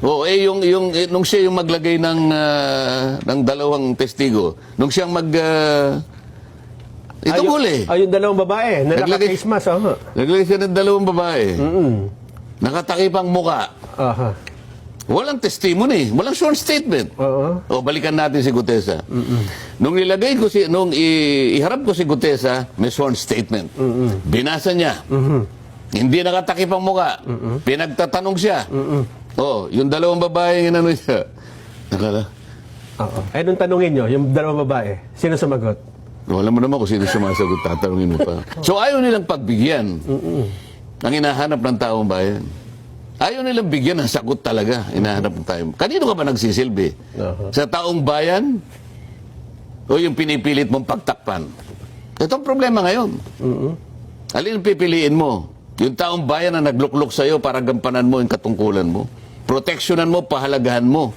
Nung siya yung maglagay ng dalawang testigo, nung siyang ito huli. Yung dalawang babae na naka-face mask. Naglagay siya ng dalawang babae. Nakatakipang muka. Aha. Walang testimony, walang sworn statement. O balikan natin si Gutesa. Nung iharap ko si Gutesa, may sworn statement. Binasa niya. Hindi nakatakip ang muka. Pinagtatanong siya. Yung dalawang babae ng ano siya. Nung tanungin nyo, yung dalawang babae, sino sumagot? Wala mo naman kung sino sumasagot, tatanungin mo pa. So ayaw nilang pagbigyan ang hinahanap ng taong bayan. Ayaw nilang bigyan ng sagot talaga, hinahanap ng tayo. Kanino ka ba nagsisilbi? Sa taong bayan? O yung pinipilit mong pagtakpan? Ito ang problema ngayon. Alin ang pipiliin mo? Yung taong bayan na nagluklok sa'yo para gampanan mo yung katungkulan mo. Proteksyonan mo, pahalagahan mo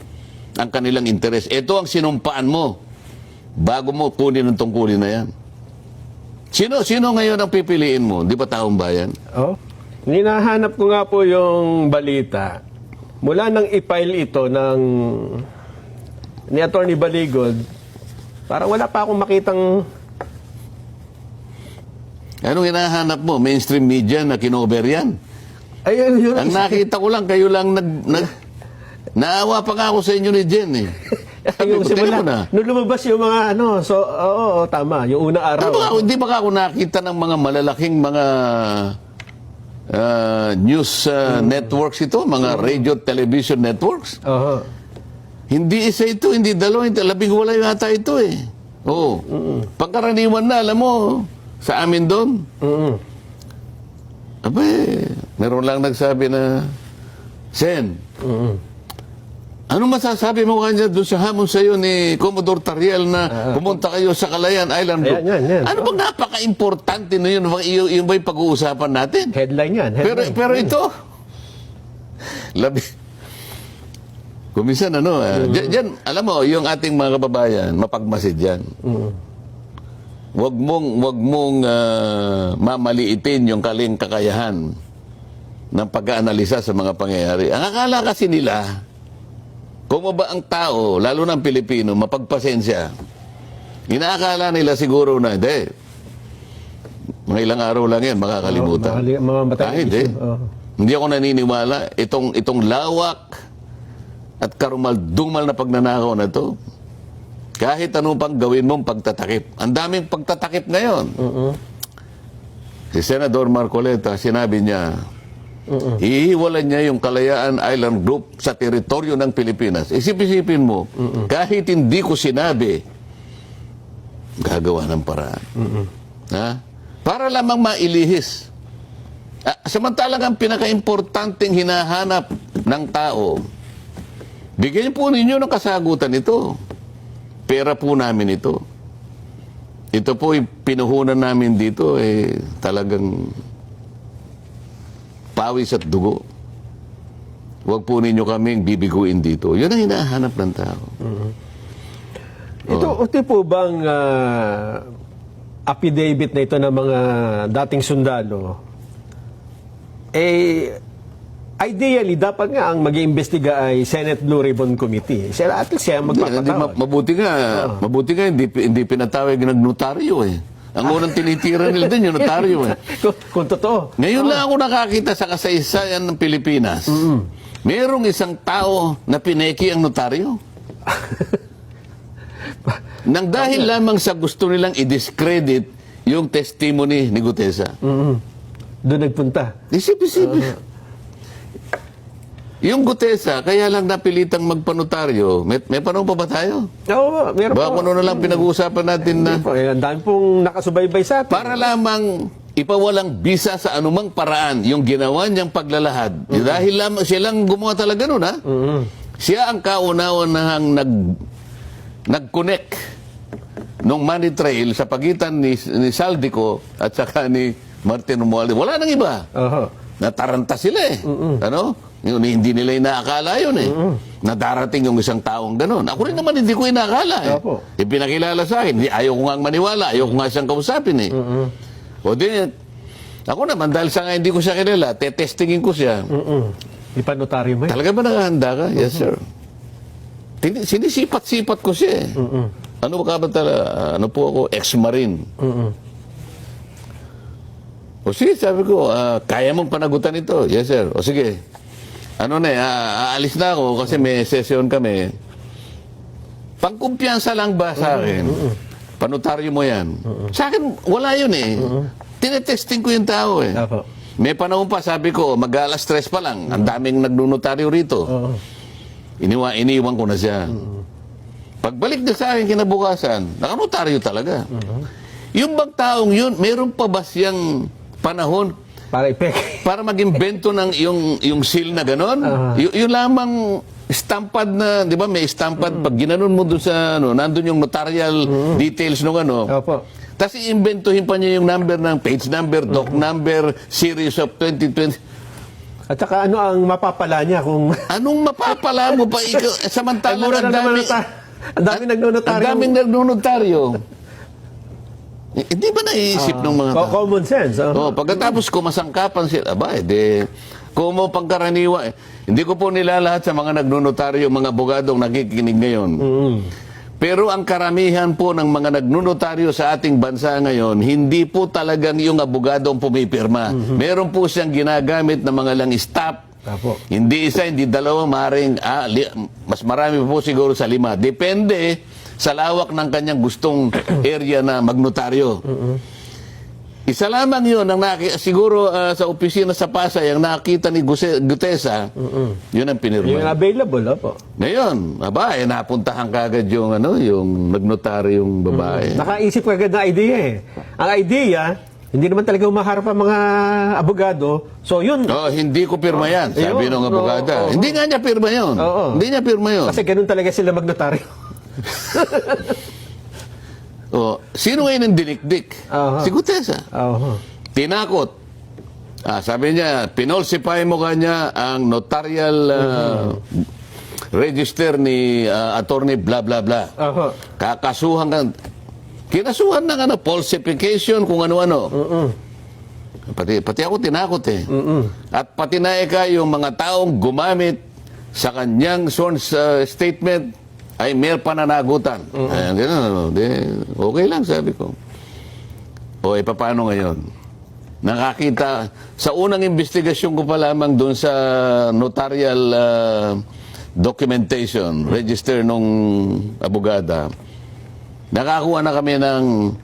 ang kanilang interes. Ito ang sinumpaan mo bago mo kunin ang tungkulin na yan. Sino ngayon ang pipiliin mo? Di ba taong bayan? Hinahanap ko nga po yung balita. Mula nang i-file ito ni Attorney Baligod, parang wala pa akong makitang... Anong hinahanap mo? Mainstream media na kinover yan? Ayun. Ang nakita ko lang, kayo lang naawa pa nga ako sa inyo ni Jen eh. Yung simula, nung lumabas yung mga tama, yung unang araw. Hindi ba ako nakita ng mga malalaking mga news networks ito, mga radio television networks? Hindi isa ito, hindi dalawa, labing wala yata ito eh. Pagkaraniwan na, alam mo, sa amin doon. Meron lang nagsabi na, Sen, anong masasabi mo kanya doon sa hamon sa iyo ni Commodore Tariel na pumunta kayo sa Calayan Island Group? Ano bang napaka-importante na yun? Yung ba'y pag-uusapan natin? Headline yan. Pero ito, kuminsan dyan, alam mo, yung ating mga kababayan, mapagmasid yan. Wag mong mamaliitin yung kakayahan ng pag-aanalisa sa mga pangyayari. Ang akala kasi nila, kung ba ang tao, lalo ng Pilipino, mapagpasensya, inaakala nila siguro na, hindi, mga ilang araw lang yan, makakalimutan. Hindi ako naniniwala, itong lawak at karumal-dumal na pagnanakaw na to, kahit ano pang gawin mong pagtatakip. Ang daming pagtatakip ngayon. Si Senador Marcoleta, sinabi niya, ihiwalan niya yung Kalayaan Island Group sa teritoryo ng Pilipinas. Isip-isipin mo, kahit hindi ko sinabi, gagawa ng paraan. Para lamang mailihis. Samantalang ang pinaka-importanting hinahanap ng tao, bigyan po ninyo ng kasagutan ito. Pera po namin ito. Ito po pinuhunan namin dito, talagang pawis at dugo. Huwag po ninyo kaming bibiguin dito. Yun ang hinahanap ng tao. Ito po bang affidavit na ito ng mga dating sundalo, ideally, dapat nga ang mag-iimbestiga ay Senate Blue Ribbon Committee. At least siya magpapatawag. Mabuti nga, hindi pinatawag ng notaryo eh. Ang unang tinitira nila din yung notaryo eh. Kung totoo. Ngayon lang ako nakakita sa kasaysayan ng Pilipinas. Merong isang tao na pineki ang notaryo. Nang dahil lamang sa gusto nilang i-discredit yung testimony ni Gutesa. Doon nagpunta. Isip-isip. Yung Gutesa, kaya lang napilitang magpanotaryo. May panahon pa ba tayo? Oo, meron po. Baka kung ano lang pinag-uusapan natin na... Ang dami pong nakasubaybay sa atin. Para lamang ipawalang bisa sa anumang paraan yung ginawa niyang paglalahad. Dahil lamang siya lang gumawa talaga nun, ha? Siya ang kauna-unahang nag-connect nung money trail sa pagitan ni Saldico at saka ni Martin Romualdez. Wala nang iba. Nataranta sila eh. Ano? Hindi nila inaakala yun eh. Na darating yung isang taong gano'n. Ako rin naman hindi ko inaakala eh. Ipinakilala sa akin. Ayaw ko nga maniwala. Ayaw ko nga siyang kausapin eh. O din, ako naman, dahil sa nga hindi ko siya kilala, tetestingin ko siya. Di pa notaryo mo. Talaga ba nakahanda ka? Yes, sir. Sinisipat-sipat ko siya eh. Ano ba ano po ako? Ex-marine. O sige, sabi ko, kaya mong panagutan ito? Yes, sir. O sige. Ano na aalis na ako kasi may session kami. Pangkumpiyansa lang ba sa akin? Panotaryo mo yan. Sa akin, wala yun eh. Tinetesting ko yung tao eh. Apo. May panahon pa, sabi ko, mag-alas 3 pa lang. Ang daming nagnunotaryo rito. Iniwan ko na siya. Pagbalik na sa akin kinabukasan, nakanotaryo talaga. Yung bang taong yun, meron pa ba siyang panahon Para ipek. para mag-imbento ng yung seal na ganon? Yung lamang stampad na, di ba, may stampad, pag ginanon mo doon sa, nandun yung notarial details nung Opo. Tapos iimbentuhin pa niya yung number ng page number, doc number, series of 2020. At saka ano ang mapapala niya kung... Anong mapapala mo pa ikaw? Samantalang Ang daming nagnonotaryo. Ang daming nagnonotaryo. Hindi ba naiisip ng mga tao? Common sense. Pagkatapos kumasangkapan sila, kung mo pangkaraniwa, hindi ko po nilalahat sa mga nagnonotaryo, mga abogadong nakikinig ngayon. Pero ang karamihan po ng mga nagnonotaryo sa ating bansa ngayon, hindi po talagang yung abogadong pumipirma. Meron po siyang ginagamit na mga lang staff. Apo. Hindi isa, hindi dalawa, maaaring mas marami po siguro sa 5. Depende sa lawak ng kanyang gustong area na magnotaryo. Isa lamang yun, siguro sa opisina sa Pasay, ang nakita ni Gutesa, yun ang pinirma. Yung available, opo. Ngayon, napuntahan kagad yung, yung nagnotaryo yung babae. Nakaisip ka agad ng idea eh. Ang idea, hindi naman talaga umaharap ang mga abogado. So yun. Hindi ko pirma yan, sabi ng abogada. Oo. Hindi nga niya pirma yun. Hindi niya pirma yun. Kasi ganun talaga sila magnotaryo. Sino ngayon ang dinikdik? Si Gutesa. Tinakot. Sabi niya, pinolsify mo kanya ang notarial register ni attorney bla bla bla. Kakasuhan ka. Kinasuhan ng falsification kung ano-ano. Pati ako tinakot eh. At pati na yung mga taong gumamit sa kanyang sworn statement ay may pananagutan. Okay lang, sabi ko. Paano ngayon? Nakakita, sa unang investigasyon ko pa lamang doon sa notarial documentation, register nung abogada, nakakuha na kami ng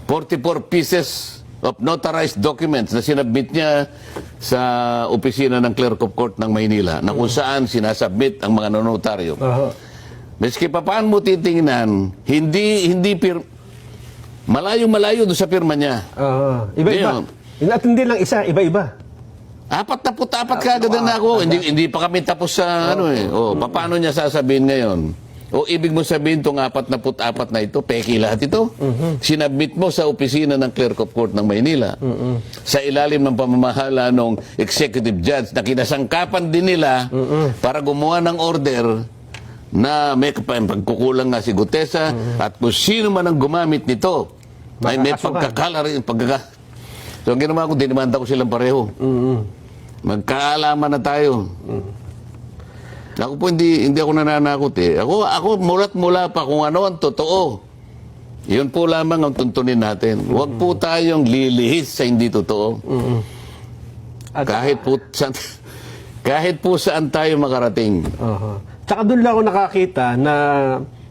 44 pieces of notarized documents na sinabmit niya sa opisina ng Clerk of Court ng Maynila, na kung saan sinasubmit ang mga notaryo. Meski pa paano mo titingnan, malayo-malayo doon sa pirma niya. Iba-iba. At hindi lang isa, iba-iba. 44 kagad na ako. Hindi pa kami tapos sa paano niya sasabihin ngayon? Ibig mo sabihin itong 44 na ito, peki lahat ito? Sinabmit mo sa opisina ng Clerk of Court ng Maynila. Sa ilalim ng pamamahala ng executive judge na kinasangkapan din nila para gumawa ng order na may pagkukulang nga si Gutesa at kung sino man ang gumamit nito ay may pagkakala rin. So ang ginawa ko, dinimanda ko silang pareho. Magkaalaman na tayo. Ako po hindi ako nananakot eh. Ako mulat mula pa kung ano ang totoo. Yun po lamang ang tuntunin natin. Huwag po tayong lilihis sa hindi totoo. Kahit po saan tayo makarating. Tsaka doon lang ako nakakita na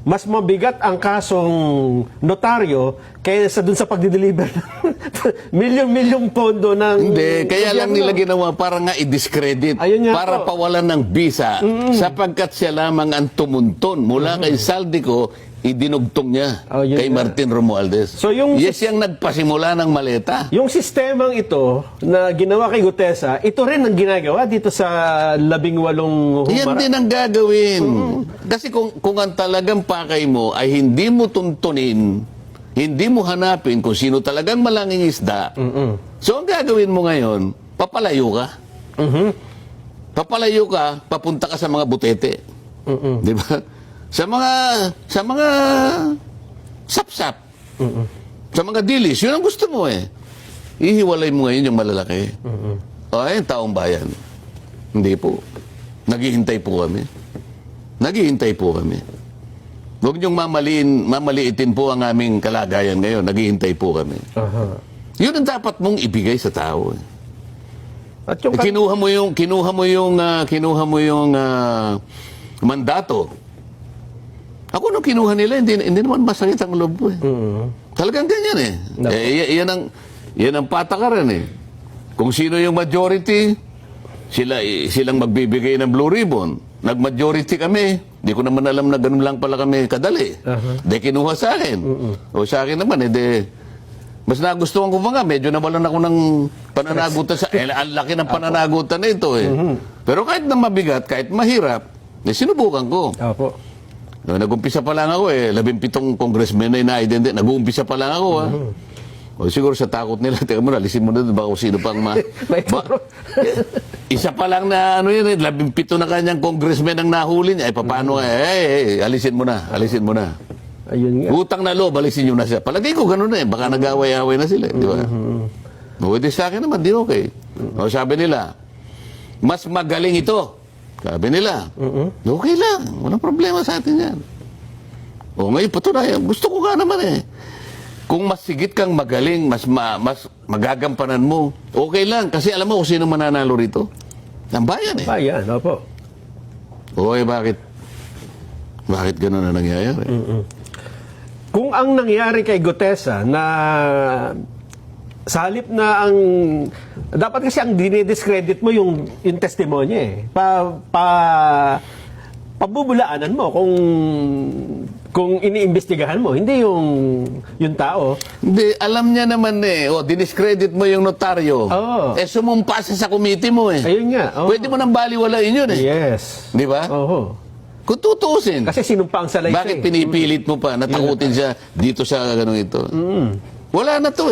mas mabigat ang kasong notaryo kaysa doon sa pagdi-deliver milyon-milyong pondo ng... Hindi, kaya lang nila ginawa para nga i-discredit, para pawalan ng bisa, sapagkat siya lamang ang tumunton mula kay Saldico, idinugtong niya kay Martin Romualdez. So yung nagpasimula ng maleta. Yung sistemang ito na ginawa kay Gutesa, ito rin ang ginagawa dito sa 18 humara. Yan din ang gagawin. Kasi kung ang talagang pakay mo ay hindi mo tuntunin, hindi mo hanapin kung sino talagang malanging isda, so ang gagawin mo ngayon, papalayo ka. Papalayo ka, papunta ka sa mga butete. Di ba? Sa mga sapsap. Sa mga dilis, yun ang gusto mo eh. Ihiwalay mo ngayon yung malalaki. Ayun, taong bayan. Hindi po. Naghihintay po kami. Naghihintay po kami. Huwag niyong mamaliitin po ang aming kalagayan ngayon. Naghihintay po kami. Aha. Yun ang dapat mong ibigay sa tao. At yung Kinuha mo yung mandato. Ako nung kinuha nila, hindi naman masakit ang loob ko. Talagang ganyan eh. Naku. Yan ang patakaran eh. Kung sino yung majority, silang magbibigay ng blue ribbon. Nag-majority kami. Di ko naman alam na ganun lang pala kami kadali. De kinuha sa akin. O sa akin naman, mas nagustuhan ko pa nga, medyo nawalan ako ng pananagutan ang laki ng pananagutan na ito eh. Pero kahit na mabigat, kahit mahirap, sinubukan ko. Opo. Nag-umpisa pa lang ako 17 congressmen na ina-identify. Nag-uumpisa pa lang ako O siguro sa takot nila, teka mo na, alisin mo na doon, baka kung sino pang isa pa lang na 17 na kanyang congressmen ang nahuli niya. Paano alisin mo na. Ayun nga. Utang na loob, alisin nyo na siya. Palagay ko ganun na baka nag-away-away na sila, di ba? Pwede sa akin naman, di okay. O sabi nila, mas magaling ito. Sabi nila, okay lang, walang problema sa atin yan. O ngayon, patunayan, gusto ko nga naman Kung mas sigit kang magaling, mas magagampanan mo, okay lang. Kasi alam mo kung sino mananalo rito? Ang bayan Bayan, opo. Okay, bakit? Bakit ganun na nangyayari? Kung ang nangyari kay Gutesa na sa halip na ang dapat kasi ang dinidiscredit mo yung testimonya pabubulaanan mo kung iniimbestigahan mo, hindi yung tao. Hindi, alam niya naman diniscredit mo yung notaryo. Oo. Sumumpa siya sa committee mo Ayun nga. Oo. Pwede mo nang baliwalain yun Yes. Di ba? Oo. Kung tutuusin. Kasi sinumpa ang salaysay. Bakit pinipilit mo pa? Natakutin siya dito sa ganun ito. Wala na to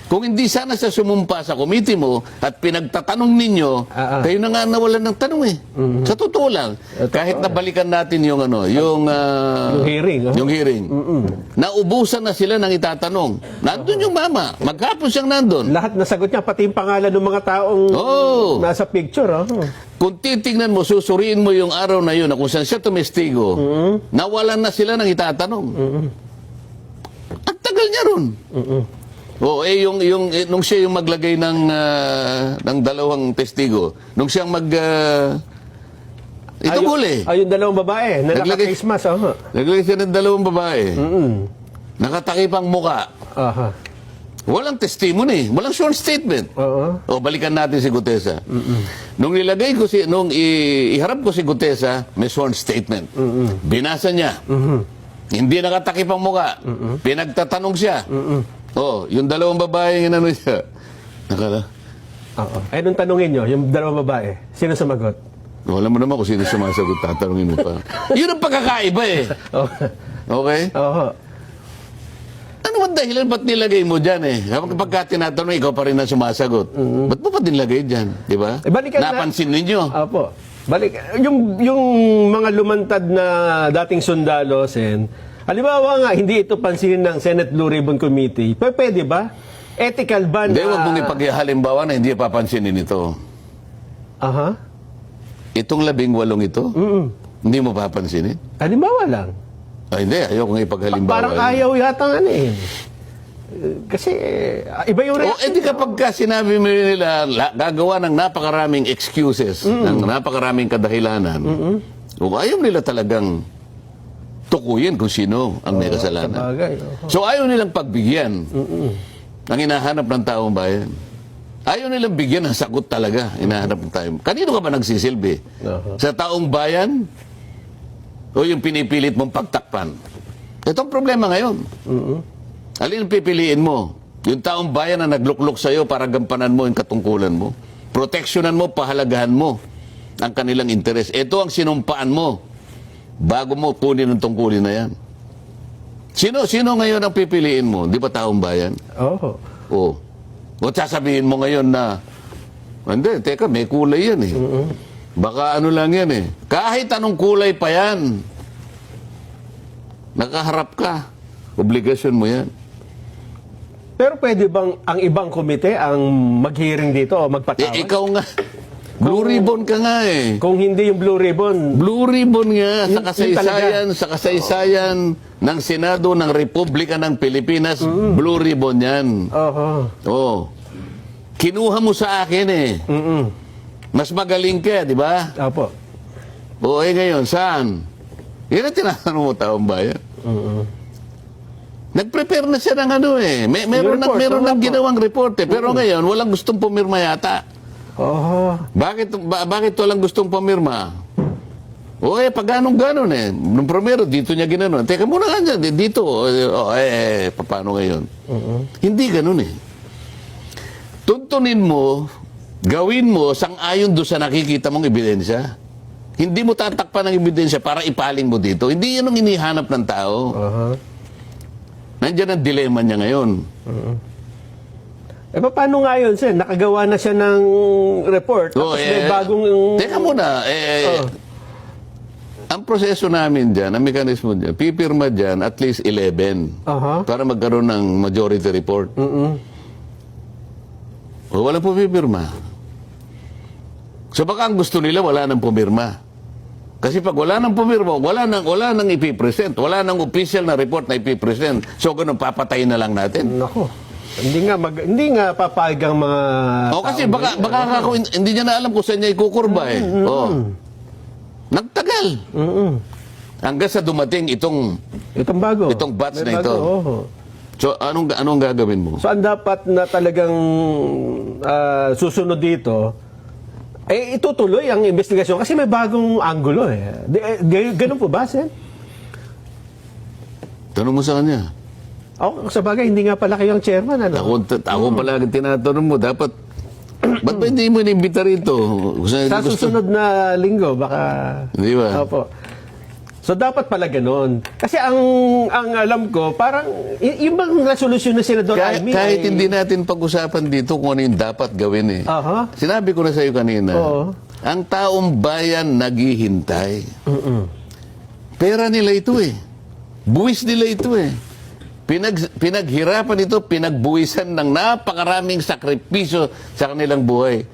Kung hindi sana siya sumumpa sa committee mo at pinagtatanong ninyo, kayo na nga nawalan ng tanong Sa totoo lang. Kahit nabalikan natin yung yung hearing. Yung hearing. Naubusan na sila ng itatanong. Nandun yung mama. Maghapon siyang nandun. Lahat nasagot niya, pati yung pangalan ng mga taong nasa picture. Kung titignan mo, susuriin mo yung araw na yun na kung saan siya tumestigo, nawalan na sila ng itatanong. Ang tagal niya ron. Nung siya yung maglagay ng dalawang testigo, nung siyang itong huli. Yung dalawang babae na naka-face mask. Naglagay siya ng dalawang babae. Nakatakip ang muka. Walang testimony, walang sworn statement. Balikan natin si Gutesa. Nung iharap ko si Gutesa, may sworn statement. Binasa niya. Hindi nakatakip ang muka. Pinagtatanong siya. Yung dalawang babae yung siya. Nung tanungin nyo, yung dalawang babae, sino sumagot? Wala mo naman kung sino sumasagot, tatanungin mo pa. Yun ang pagkakaiba Okay? Oo. Ano ba dahilan? Ba't nilagay mo dyan Kapag tinatanong, ikaw pa rin na sumasagot. Ba't mo pa dinlagay dyan? Di ba? Napansin ninyo. Opo. Yung mga lumantad na dating sundalo, halimbawa nga, hindi ito pansinin ng Senate Blue Ribbon Committee. Pwede ba? Ethical ba na... Hindi, huwag mong ipaghalimbawa na hindi papansinin ito. Itong 18 ito, hindi mo papansinin? Halimbawa lang. Hindi, ayaw kong ipaghalimbawa. Parang ayaw yata Kasi iba yung reaction. Di kapag sinabi mo nila, gagawa ng napakaraming excuses, ng napakaraming kadahilanan, ayaw nila talagang tukuyin kung sino ang may kasalanan. So ayaw nilang pagbigyan ang hinahanap ng taong bayan. Ayaw nilang bigyan ng sagot talaga hinahanap ng taong. Kanino ka ba nagsisilbi? Sa taong bayan? O yung pinipilit mong pagtakpan? Itong problema ngayon. Alin ang pipiliin mo? Yung taong bayan na nagluklok sa'yo para gampanan mo yung katungkulan mo? Proteksyonan mo, pahalagahan mo ang kanilang interes. Ito ang sinumpaan mo bago mo kunin ang tungkulin na yan. Sino ngayon ang pipiliin mo? Di ba taong bayan? O sasabihin mo ngayon na, hindi, teka, may kulay yan Baka ano lang yan Kahit anong kulay pa yan, nakaharap ka. Obligasyon mo yan. Pero pwede bang ang ibang komite ang mag-hearing dito o magpatawag? Ikaw nga. Blue ribbon ka nga eh. Kung hindi yung Blue Ribbon, Blue ribbon nga sa Yun kasaysayan ng Senado ng Republika ng Pilipinas. Blue ribbon yan. Oh. Kinuha mo sa akin eh. Mas magaling ka, di ba? Opo. O ngayon, saan? Yan ang tinatanong mo, taong bayan. Nag-prepare na siya ng ano eh. Meron report, nang ginawang report eh. Pero ngayon, walang gustong pumirma yata. Bakit walang gustong pumirma? O pag ganong-ganon eh. Nung primero, dito niya ginanon. Teka muna nga dyan, dito. Paano ngayon? Hindi ganon eh. Tuntunin mo, gawin mo, sang-ayon doon sa nakikita mong ebidensya. Hindi mo tatakpan ng ebidensya para ipaling mo dito. Hindi yan ang inihanap ng tao. Nandiyan ang dilema niya ngayon. Paano nga yun, sir? Nakagawa na siya ng report, tapos may bagong... Teka muna, ang proseso namin dyan, ang mekanismo dyan, pipirma dyan at least 11 para magkaroon ng majority report. O walang pumipirma. So baka ang gusto nila, wala nang pumirma. Kasi pag wala nang pumirma, wala nang ipipresent. Wala nang official na report na ipipresent. So ganun, papatayin na lang natin. Nako. Hindi nga papayag ang mga kasi baka hindi niya na alam kung saan niya ikukurba eh. Nagtagal. Hanggang sa dumating itong batch na ito. So anong gagawin mo? So ang dapat na talagang susunod dito, itutuloy ang investigasyon kasi may bagong anggulo eh. Ganun po ba, Sen? Tanong mo sa kanya. Sa bagay, hindi nga pala kayo ang chairman. Ano? Ako pala tinatanong mo, dapat, ba't ba hindi mo inimbita rito? Sa susunod na linggo, baka... Di ba? Opo. So, dapat pala ganun. Kasi ang alam ko, parang, yung bang resolusyon na Senador Amy... Kahit hindi natin pag-usapan dito kung ano yung dapat gawin eh. Sinabi ko na sa iyo kanina, ang taong bayan naghihintay. Pera nila ito eh. Buwis nila ito eh. Pinaghirapan ito, pinagbuwisan ng napakaraming sakripisyo sa kanilang buhay.